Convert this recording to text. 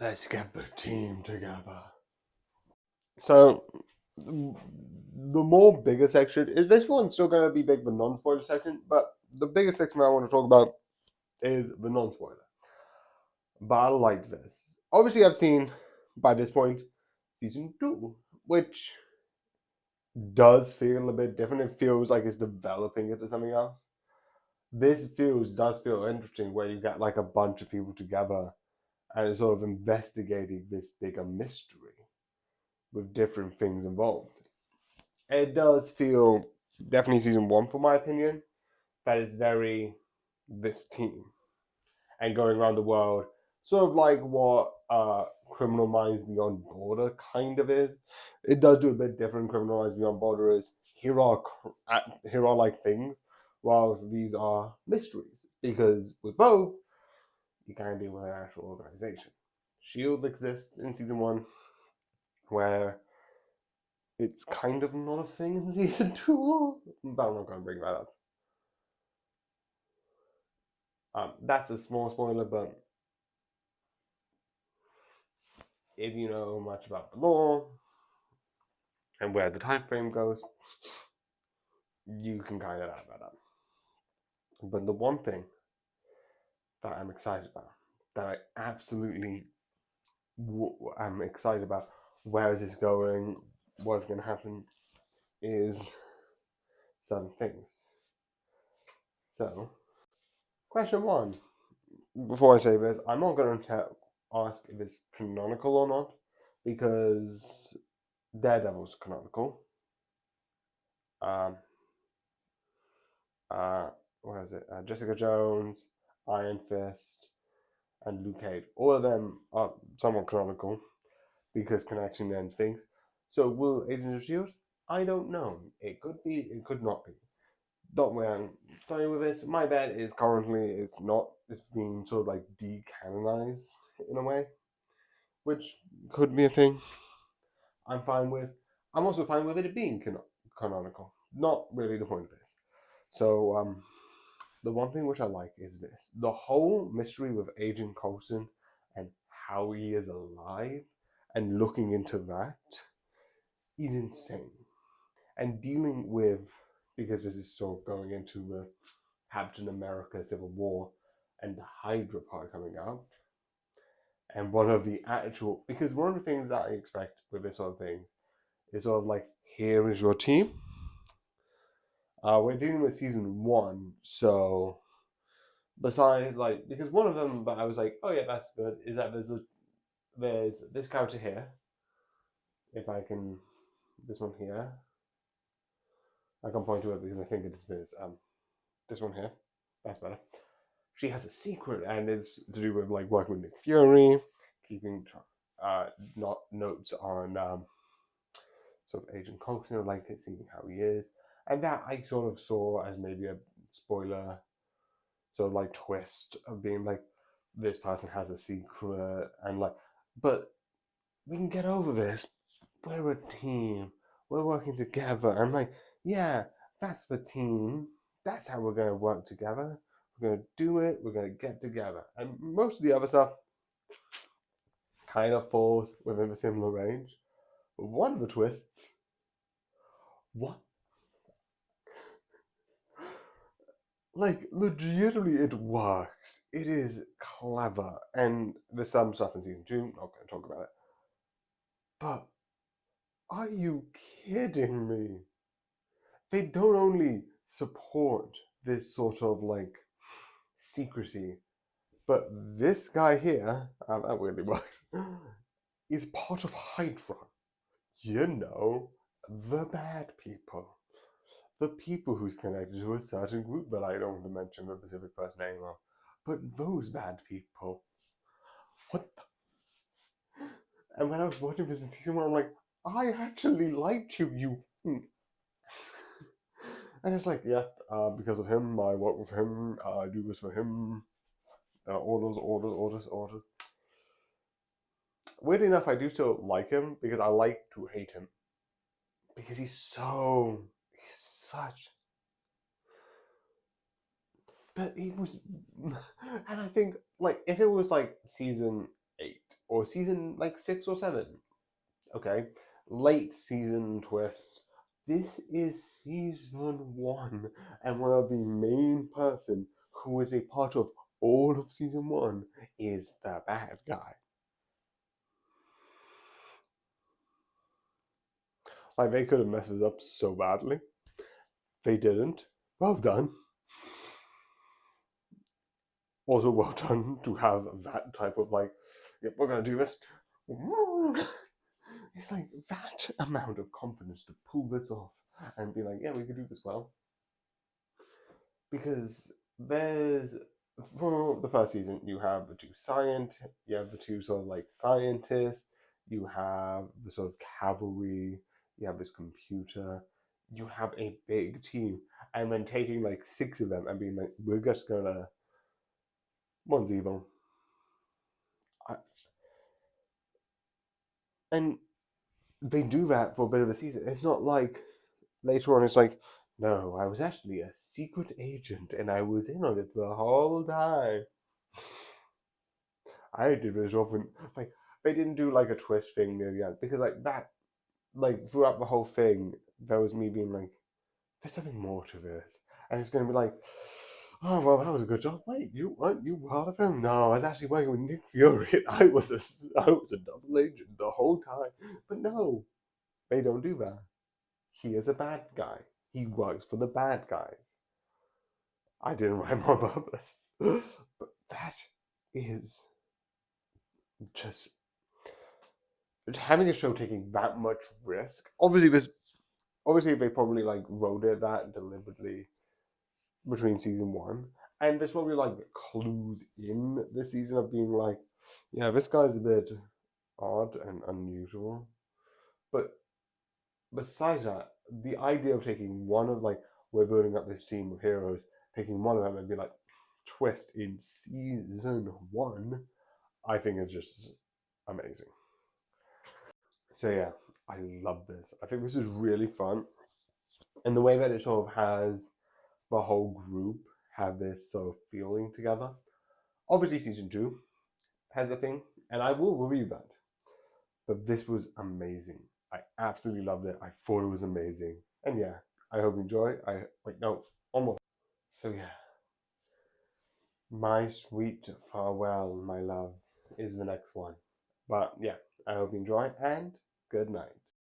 Let's get the team together. So, the more bigger section is this one's still going to be big, the non-spoiler section, but the biggest section I want to talk about is the non-spoiler. But I liked this. Obviously, I've seen by this point season 2, which does feel a bit different. It feels like it's developing into something else. This does feel interesting, where you get like a bunch of people together and sort of investigating this bigger mystery with different things involved. It does feel definitely season 1, for my opinion, that is very this team and going around the world, sort of like what Criminal Minds Beyond Border kind of is. It does do a bit different. Criminal Minds Beyond Border is here are like things, while these are mysteries, because with both you kind of deal with an actual organization. Shield exists in season 1, where it's kind of not a thing in season 2, but I'm not going to bring that up. That's a small spoiler, but if you know much about the law and where the time frame goes, you can kind of add that up. But the one thing that I'm excited about, that I absolutely am excited about, where is this going, what's going to happen, is some things. So, question 1. Before I say this, I'm not going to ask if it's canonical or not, because Daredevil's canonical. Um, uh, what is it? Jessica Jones, Iron Fist, and Luke Cage. All of them are somewhat canonical because connecting them things. So will Agents of Shield? I don't know. It could be. It could not be. Don't worry, I'm starting with this. My bet is currently it's not. It's being sort of like decanonized in a way, which could be a thing. I'm fine with. I'm also fine with it being canonical. Not really the point of this. So the one thing which I like is this: the whole mystery with Agent Coulson and how he is alive, and looking into that is insane. And dealing with, because this is sort of going into the Captain America Civil War and the Hydra part coming out, and one of the actual, because one of the things that I expect with this sort of things is sort of like, here is your team. We're dealing with season 1, so besides like, because one of them that I was like, oh yeah, that's good, is that there's this character here. If I can, this one here, I can point to it because I think it's this one here. That's better. She has a secret, and it's to do with like working with Nick Fury, keeping not notes on sort of Agent Coulson, like seeing how he is, and that I sort of saw as maybe a spoiler, sort of like twist of being like, this person has a secret, and like, but we can get over this. We're a team. We're working together. I'm like, yeah, that's the team. That's how we're going to work together. We're going to do it. We're going to get together. And most of the other stuff kind of falls within a similar range. But one of the twists, what? Like, legitimately, it works. It is clever. And there's some stuff in season 2. Not going to talk about it. But are you kidding me? They don't only support this sort of like secrecy, but this guy here, that weirdly works, is part of Hydra. You know, the bad people. The people who's connected to a certain group that I don't want to mention the specific first name of. But those bad people. What the? And when I was watching this in season 1, I'm like, I actually liked you, you. And it's like, yeah, because of him, I work with him, I do this for him. Orders, orders, orders, orders. Weirdly enough, I do still like him because I like to hate him. Because he's such. But he was. And I think, like, if it was like season 8 or season like 6 or 7. Okay, late season twist. This is season 1, and one of the main person who is a part of all of season 1 is the bad guy. Like, they could have messed this up so badly. They didn't. Well done. Also, well done to have that type of like, yep, we're gonna do this. It's like that amount of confidence to pull this off and be like, yeah, we could do this well. Because there's, for the first season, you have the you have the two sort of like scientists, you have the sort of cavalry, you have this computer, you have a big team, and then taking like 6 of them and being like, we're just gonna, one's evil. I, and they do that for a bit of a season. It's not like later on it's like, no, I was actually a secret agent and I was in on it the whole time. I did this often. Like, they didn't do like a twist thing near the end because like that, like throughout the whole thing, there was me being like, there's something more to this, and it's gonna be like, oh well, that was a good job. Wait, you part of him? No, I was actually working with Nick Fury. I was a double agent the whole time. But no, they don't do that. He is a bad guy. He works for the bad guys. I didn't write him on purpose, but that is just having a show taking that much risk. Obviously they probably like wrote it that deliberately between season 1, and there's probably like clues in the season of being like, yeah, this guy's a bit odd and unusual. But besides that, the idea of taking one of like, we're building up this team of heroes, taking one of them and be like, twist in season 1, I think is just amazing. So yeah, I love this. I think this is really fun, and the way that it sort of has the whole group have this sort of feeling together. Obviously, season 2 has a thing, and I will review that. But this was amazing. I absolutely loved it. I thought it was amazing, and yeah, I hope you enjoy. I wait, no, almost. So yeah, my sweet farewell, my love, is the next one. But yeah, I hope you enjoy, and good night.